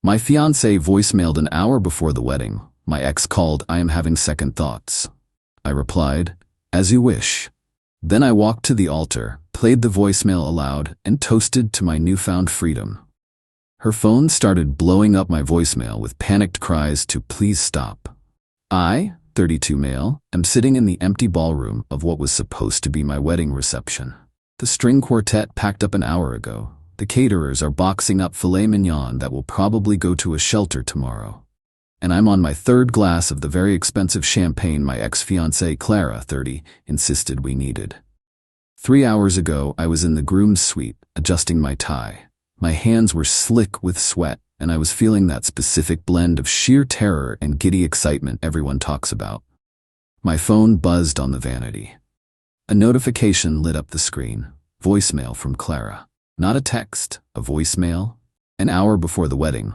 My fiancé voicemailed an hour before the wedding. My ex called, I am having second thoughts. I replied, as you wish. Then I walked to the altar, played the voicemail aloud, and toasted to my newfound freedom. Her phone started blowing up my voicemail with panicked cries to please stop. I, 32 male, am sitting in the empty ballroom of what was supposed to be my wedding reception. The string quartet packed up an hour ago. The caterers are boxing up filet mignon that will probably go to a shelter tomorrow. And I'm on my third glass of the very expensive champagne my ex-fiancée Clara, 30, insisted we needed. 3 hours ago, I was in the groom's suite, adjusting my tie. My hands were slick with sweat, and I was feeling that specific blend of sheer terror and giddy excitement everyone talks about. My phone buzzed on the vanity. A notification lit up the screen. Voicemail from Clara. Not a text, a voicemail. An hour before the wedding.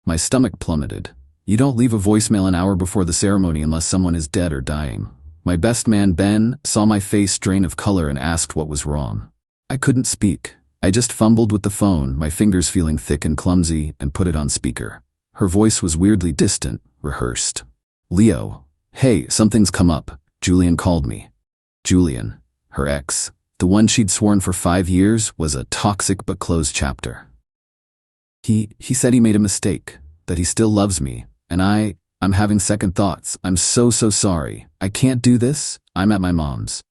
My stomach plummeted. You don't leave a voicemail an hour before the ceremony unless someone is dead or dying. My best man, Ben, saw my face drain of color and asked what was wrong. I couldn't speak. I just fumbled with the phone, my fingers feeling thick and clumsy, and put it on speaker. Her voice was weirdly distant, rehearsed. Leo. Hey, something's come up. Julian called me. Julian, her ex, the one she'd sworn for 5 years, was a toxic but closed chapter. He said he made a mistake, that he still loves me, and I'm having second thoughts. I'm so sorry. I can't do this. I'm at my mom's.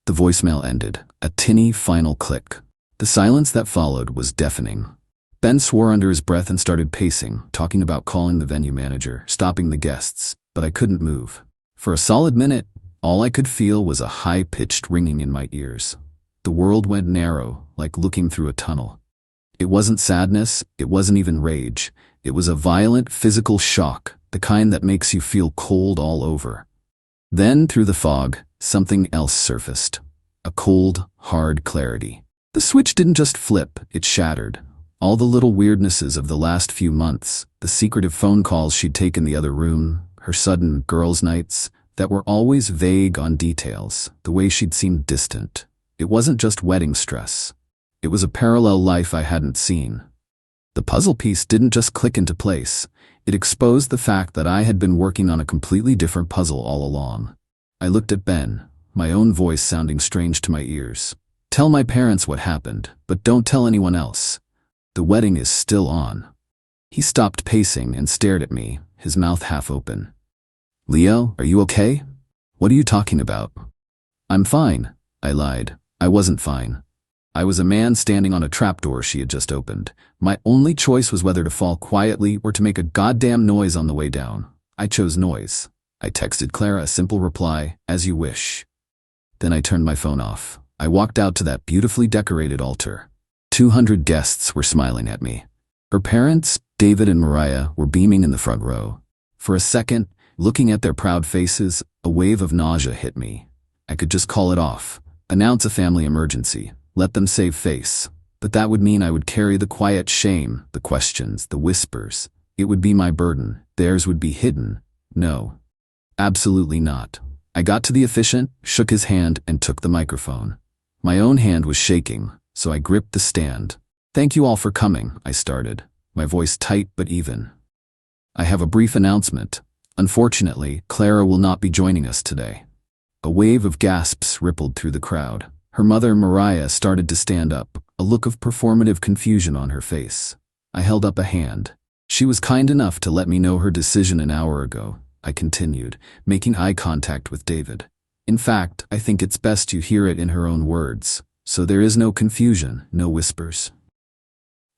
The voicemail ended, a tinny final click. The silence that followed was deafening. Ben swore under his breath and started pacing, talking about calling the venue manager, stopping the guests, but I couldn't move. For a solid minute, all I could feel was a high-pitched ringing in my ears. The world went narrow, like looking through a tunnel. It wasn't sadness, it wasn't even rage. It was a violent physical shock, the kind that makes you feel cold all over. Then, through the fog, something else surfaced. A cold, hard clarity. The switch didn't just flip, it shattered. All the little weirdnesses of the last few months, the secretive phone calls she'd taken in the other room, her sudden girls' nights, that were always vague on details, the way she'd seemed distant. It wasn't just wedding stress. It was a parallel life I hadn't seen. The puzzle piece didn't just click into place. It exposed the fact that I had been working on a completely different puzzle all along. I looked at Ben, my own voice sounding strange to my ears. Tell my parents what happened, but don't tell anyone else. The wedding is still on. He stopped pacing and stared at me, his mouth half open. Leo, are you okay? What are you talking about? I'm fine, I lied. I wasn't fine. I was a man standing on a trapdoor she had just opened. My only choice was whether to fall quietly or to make a goddamn noise on the way down. I chose noise. I texted Clara a simple reply, as you wish. Then I turned my phone off. I walked out to that beautifully decorated altar. 200 guests were smiling at me. Her parents, David and Mariah, were beaming in the front row. For a second, looking at their proud faces, a wave of nausea hit me. I could just call it off, announce a family emergency, let them save face. But that would mean I would carry the quiet shame, the questions, the whispers. It would be my burden. Theirs would be hidden. No. Absolutely not. I got to the officiant, shook his hand, and took the microphone. My own hand was shaking, so I gripped the stand. Thank you all for coming, I started, my voice tight but even. I have a brief announcement. Unfortunately, Clara will not be joining us today. A wave of gasps rippled through the crowd. Her mother, Mariah, started to stand up, a look of performative confusion on her face. I held up a hand. She was kind enough to let me know her decision an hour ago, I continued, making eye contact with David. In fact, I think it's best you hear it in her own words, so there is no confusion, no whispers.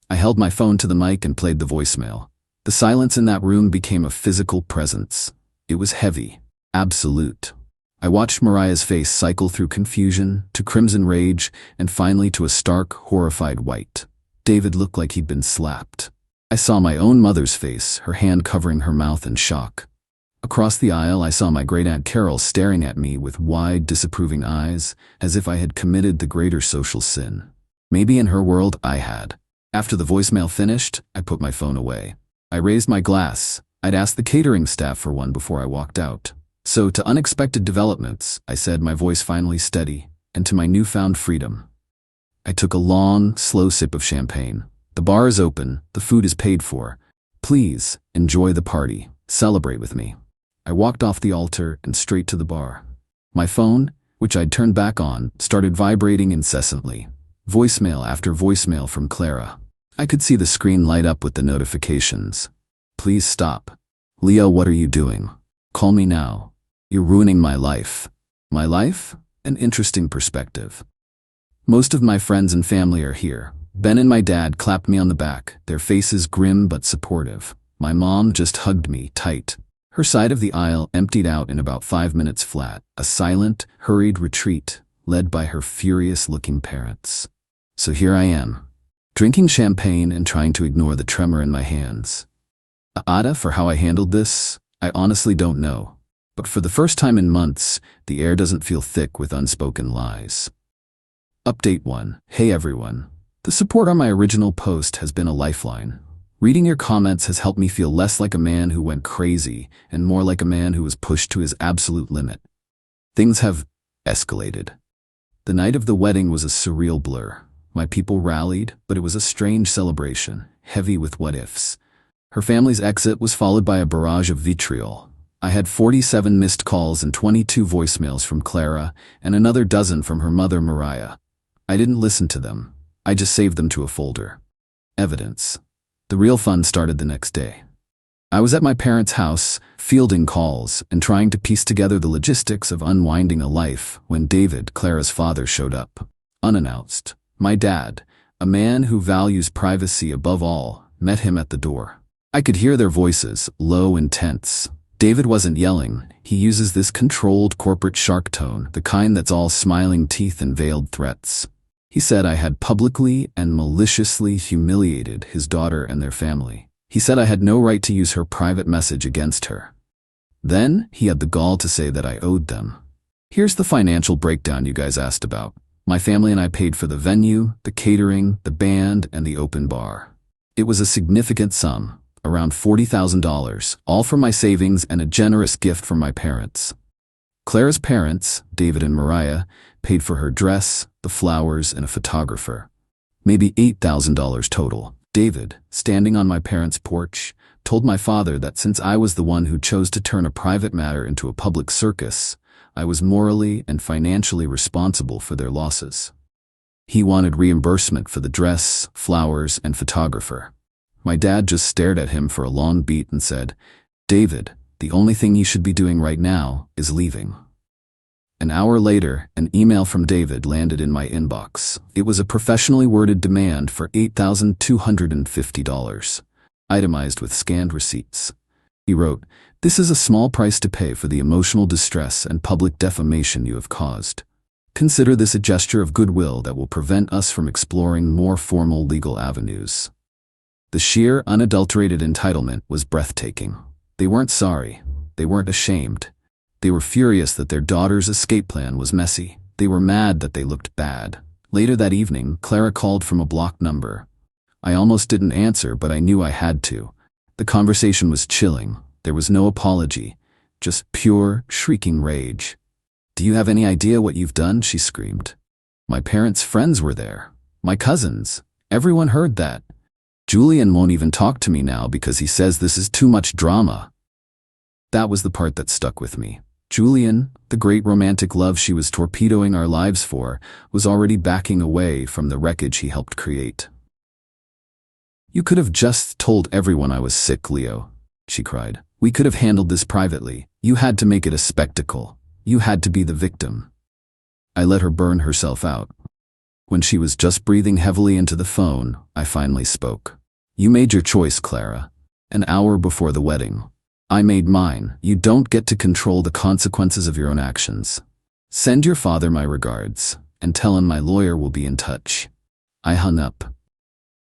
I held my phone to the mic and played the voicemail. The silence in that room became a physical presence. It was heavy, absolute. I watched Mariah's face cycle through confusion, to crimson rage, and finally to a stark, horrified white. David looked like he'd been slapped. I saw my own mother's face, her hand covering her mouth in shock. Across the aisle, I saw my great-aunt Carol staring at me with wide, disapproving eyes, as if I had committed the greater social sin. Maybe in her world, I had. After the voicemail finished, I put my phone away. I raised my glass. I'd asked the catering staff for one before I walked out. So to unexpected developments, I said, my voice finally steady, and to my newfound freedom. I took a long, slow sip of champagne. The bar is open, the food is paid for. Please, enjoy the party. Celebrate with me. I walked off the altar and straight to the bar. My phone, which I'd turned back on, started vibrating incessantly. Voicemail after voicemail from Clara. I could see the screen light up with the notifications. Please stop. Leo, what are you doing? Call me now. You're ruining my life. My life? An interesting perspective. Most of my friends and family are here. Ben and my dad clapped me on the back, their faces grim but supportive. My mom just hugged me tight. Her side of the aisle emptied out in about 5 minutes flat, a silent, hurried retreat led by her furious-looking parents. So here I am, drinking champagne and trying to ignore the tremor in my hands. AITA for how I handled this, I honestly don't know. But for the first time in months, the air doesn't feel thick with unspoken lies. Update 1. Hey everyone. The support on my original post has been a lifeline. Reading your comments has helped me feel less like a man who went crazy and more like a man who was pushed to his absolute limit. Things have escalated. The night of the wedding was a surreal blur. My people rallied, but it was a strange celebration, heavy with what-ifs. Her family's exit was followed by a barrage of vitriol. I had 47 missed calls and 22 voicemails from Clara and another dozen from her mother Mariah. I didn't listen to them. I just saved them to a folder. Evidence. The real fun started the next day. I was at my parents' house, fielding calls and trying to piece together the logistics of unwinding a life when David, Clara's father, showed up. Unannounced. My dad, a man who values privacy above all, met him at the door. I could hear their voices, low and tense. David wasn't yelling. He uses this controlled corporate shark tone, the kind that's all smiling teeth and veiled threats. He said I had publicly and maliciously humiliated his daughter and their family. He said I had no right to use her private message against her. Then he had the gall to say that I owed them. Here's the financial breakdown you guys asked about. My family and I paid for the venue, the catering, the band, and the open bar. It was a significant sum, around $40,000, all from my savings and a generous gift from my parents. Clara's parents, David and Mariah, paid for her dress, the flowers, and a photographer. Maybe $8,000 total. David, standing on my parents' porch, told my father that since I was the one who chose to turn a private matter into a public circus, I was morally and financially responsible for their losses. He wanted reimbursement for the dress, flowers, and photographer. My dad just stared at him for a long beat and said, "David, the only thing you should be doing right now is leaving." An hour later, an email from David landed in my inbox. It was a professionally worded demand for $8,250, itemized with scanned receipts. He wrote, "This is a small price to pay for the emotional distress and public defamation you have caused. Consider this a gesture of goodwill that will prevent us from exploring more formal legal avenues." The sheer, unadulterated entitlement was breathtaking. They weren't sorry. They weren't ashamed. They were furious that their daughter's escape plan was messy. They were mad that they looked bad. Later that evening, Clara called from a blocked number. I almost didn't answer, but I knew I had to. The conversation was chilling. There was no apology, just pure, shrieking rage. "Do you have any idea what you've done?" she screamed. "My parents' friends were there. My cousins. Everyone heard that. Julian won't even talk to me now because he says this is too much drama." That was the part that stuck with me. Julian, the great romantic love she was torpedoing our lives for, was already backing away from the wreckage he helped create. "You could have just told everyone I was sick, Leo," she cried. "We could have handled this privately. You had to make it a spectacle. You had to be the victim." I let her burn herself out. When she was just breathing heavily into the phone, I finally spoke. "You made your choice, Clara. An hour before the wedding. I made mine. You don't get to control the consequences of your own actions. Send your father my regards, and tell him my lawyer will be in touch." I hung up.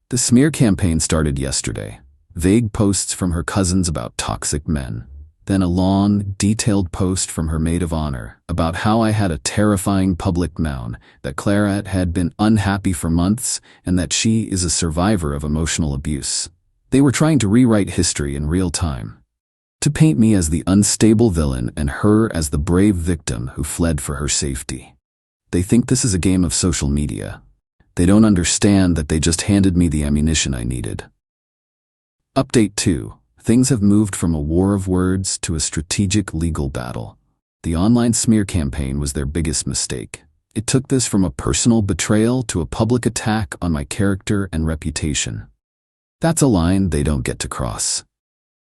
The smear campaign started yesterday. Vague posts from her cousins about toxic men. Then a long, detailed post from her maid of honor about how I had a terrifying public noun, that Clara had been unhappy for months, and that she is a survivor of emotional abuse. They were trying to rewrite history in real time, to paint me as the unstable villain and her as the brave victim who fled for her safety. They think this is a game of social media. They don't understand that they just handed me the ammunition I needed. Update 2. Things have moved from a war of words to a strategic legal battle. The online smear campaign was their biggest mistake. It took this from a personal betrayal to a public attack on my character and reputation. That's a line they don't get to cross.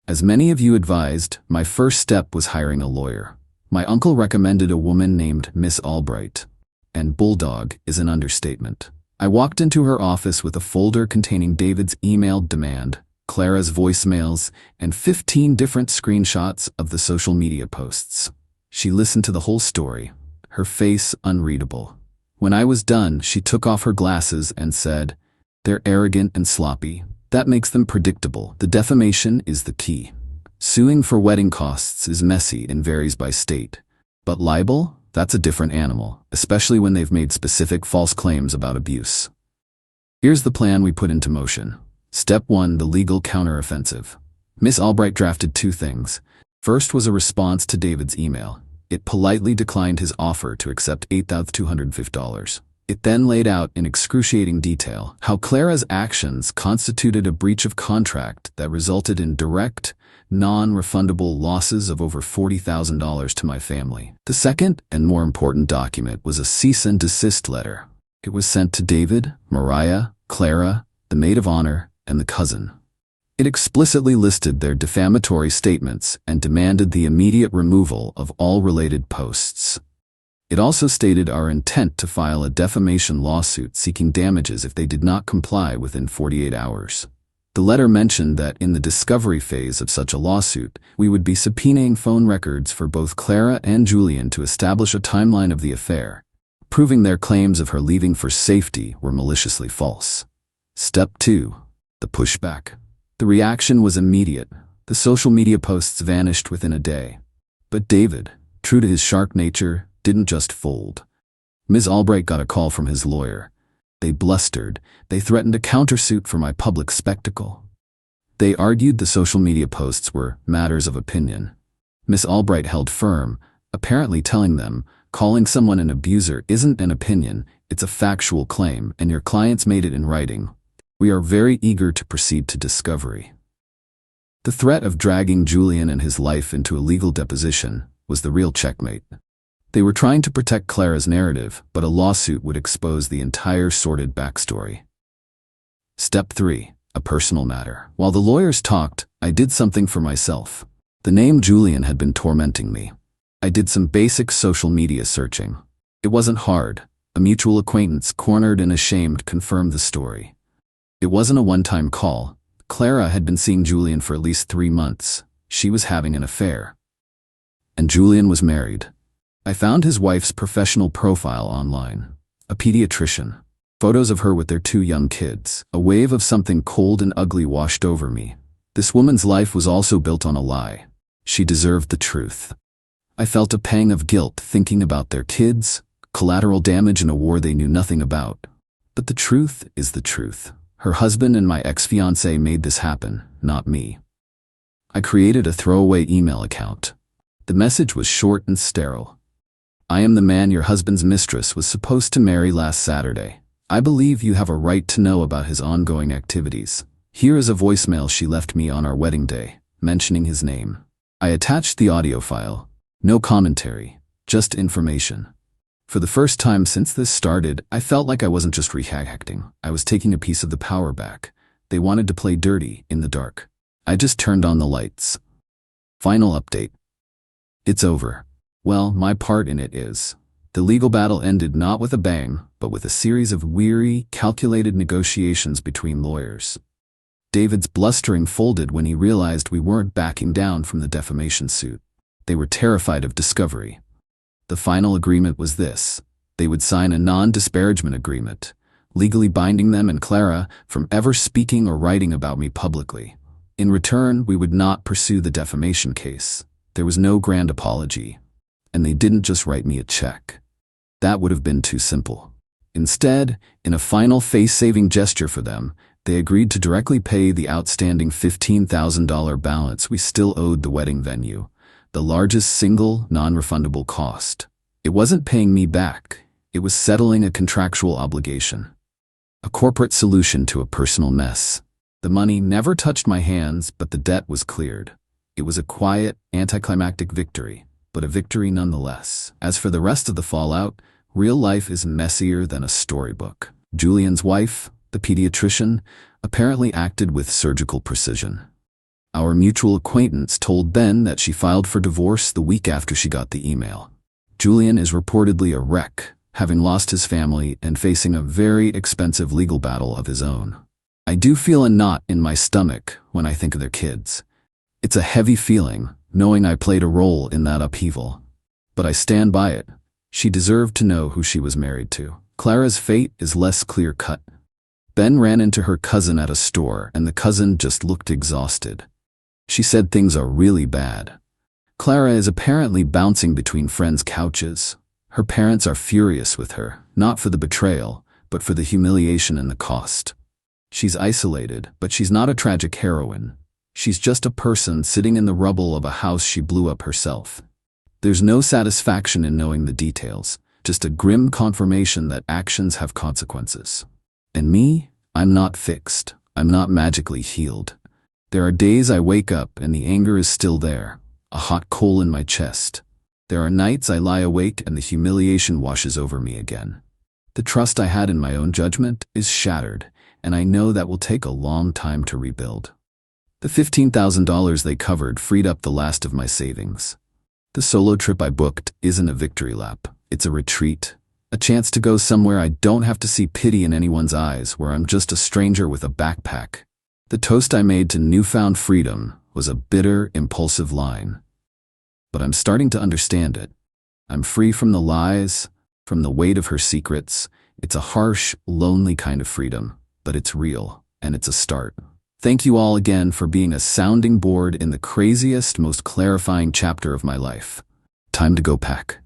As many of you advised, my first step was hiring a lawyer. My uncle recommended a woman named Miss Albright. And bulldog is an understatement. I walked into her office with a folder containing David's emailed demand, Clara's voicemails, and 15 different screenshots of the social media posts. She listened to the whole story, her face unreadable. When I was done, she took off her glasses and said, "They're arrogant and sloppy. That makes them predictable. The defamation is the key. Suing for wedding costs is messy and varies by state. But libel? That's a different animal, especially when they've made specific false claims about abuse." Here's the plan we put into motion. Step 1. The legal counteroffensive. Miss Albright drafted 2 things. First was a response to David's email. It politely declined his offer to accept $8,250. It then laid out in excruciating detail how Clara's actions constituted a breach of contract that resulted in direct, non-refundable losses of over $40,000 to my family. The second and more important document was a cease and desist letter. It was sent to David, Mariah, Clara, the maid of honor, and the cousin. It explicitly listed their defamatory statements and demanded the immediate removal of all related posts. It also stated our intent to file a defamation lawsuit seeking damages if they did not comply within 48 hours. The letter mentioned that in the discovery phase of such a lawsuit, we would be subpoenaing phone records for both Clara and Julian to establish a timeline of the affair, proving their claims of her leaving for safety were maliciously false. Step 2. The pushback. The reaction was immediate. The social media posts vanished within a day. But David, true to his shark nature, didn't just fold. Ms. Albright got a call from his lawyer. They blustered. They threatened a countersuit for my public spectacle. They argued the social media posts were matters of opinion. Ms. Albright held firm, apparently telling them, calling someone an abuser isn't an opinion, it's a factual claim, and your clients made it in writing. We are very eager to proceed to discovery. The threat of dragging Julian and his life into a legal deposition was the real checkmate. They were trying to protect Clara's narrative, but a lawsuit would expose the entire sordid backstory. Step 3. A personal matter. While the lawyers talked, I did something for myself. The name Julian had been tormenting me. I did some basic social media searching. It wasn't hard. A mutual acquaintance, cornered and ashamed, confirmed the story. It wasn't a one-time call. Clara had been seeing Julian for at least 3 months. She was having an affair. And Julian was married. I found his wife's professional profile online. A pediatrician. Photos of her with their 2 young kids. A wave of something cold and ugly washed over me. This woman's life was also built on a lie. She deserved the truth. I felt a pang of guilt thinking about their kids, collateral damage in a war they knew nothing about. But the truth is the truth. Her husband and my ex-fiancé made this happen, not me. I created a throwaway email account. The message was short and sterile. I am the man your husband's mistress was supposed to marry last Saturday. I believe you have a right to know about his ongoing activities. Here is a voicemail she left me on our wedding day, mentioning his name. I attached the audio file. No commentary, just information. For the first time since this started, I felt like I wasn't just reacting. I was taking a piece of the power back. They wanted to play dirty in the dark. I just turned on the lights. Final update. It's over. Well, my part in it is. The legal battle ended not with a bang, but with a series of weary, calculated negotiations between lawyers. David's blustering folded when he realized we weren't backing down from the defamation suit. They were terrified of discovery. The final agreement was this. They would sign a non-disparagement agreement, legally binding them and Clara from ever speaking or writing about me publicly. In return, we would not pursue the defamation case. There was no grand apology. And they didn't just write me a check. That would have been too simple. Instead, in a final face-saving gesture for them, they agreed to directly pay the outstanding $15,000 balance we still owed the wedding venue, the largest single non-refundable cost. It wasn't paying me back. It was settling a contractual obligation. A corporate solution to a personal mess. The money never touched my hands, but the debt was cleared. It was a quiet, anticlimactic victory, but a victory nonetheless. As for the rest of the fallout, real life is messier than a storybook. Julian's wife, the pediatrician, apparently acted with surgical precision. Our mutual acquaintance told Ben that she filed for divorce the week after she got the email. Julian is reportedly a wreck, having lost his family and facing a very expensive legal battle of his own. I do feel a knot in my stomach when I think of their kids. It's a heavy feeling, knowing I played a role in that upheaval. But I stand by it. She deserved to know who she was married to. Clara's fate is less clear-cut. Ben ran into her cousin at a store, and the cousin just looked exhausted. She said things are really bad. Clara is apparently bouncing between friends' couches. Her parents are furious with her, not for the betrayal, but for the humiliation and the cost. She's isolated, but she's not a tragic heroine. She's just a person sitting in the rubble of a house she blew up herself. There's no satisfaction in knowing the details, just a grim confirmation that actions have consequences. And me? I'm not fixed. I'm not magically healed. There are days I wake up and the anger is still there, a hot coal in my chest. There are nights I lie awake and the humiliation washes over me again. The trust I had in my own judgment is shattered, and I know that will take a long time to rebuild. The $15,000 they covered freed up the last of my savings. The solo trip I booked isn't a victory lap. It's a retreat, a chance to go somewhere I don't have to see pity in anyone's eyes, where I'm just a stranger with a backpack. The toast I made to newfound freedom was a bitter, impulsive line. But I'm starting to understand it. I'm free from the lies, from the weight of her secrets. It's a harsh, lonely kind of freedom, but it's real, and it's a start. Thank you all again for being a sounding board in the craziest, most clarifying chapter of my life. Time to go pack.